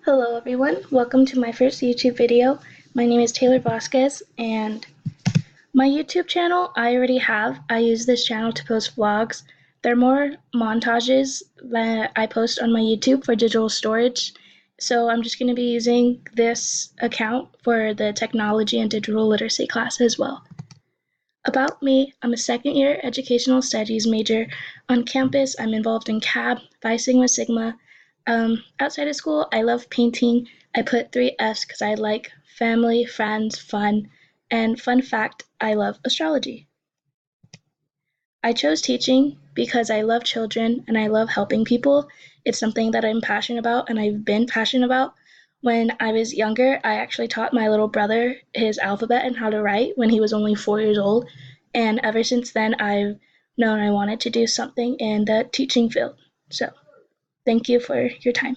Hello everyone, welcome to my first YouTube video. My name is Taylor Vasquez and my YouTube channel I already have. I use this channel to post vlogs. They're more montages that I post on my YouTube for digital storage. So I'm just going to be using this account for the technology and digital literacy class as well. About me, I'm a second year educational studies major on campus. I'm involved in CAB, Phi Sigma Sigma. Outside of school, I love painting. I put 3 F's because I like family, friends, fun, and fun fact, I love astrology. I chose teaching because I love children and I love helping people. It's something that I'm passionate about and I've been passionate about. When I was younger, I actually taught my little brother his alphabet and how to write when he was only 4 years old. And ever since then, I've known I wanted to do something in the teaching field. So, thank you for your time.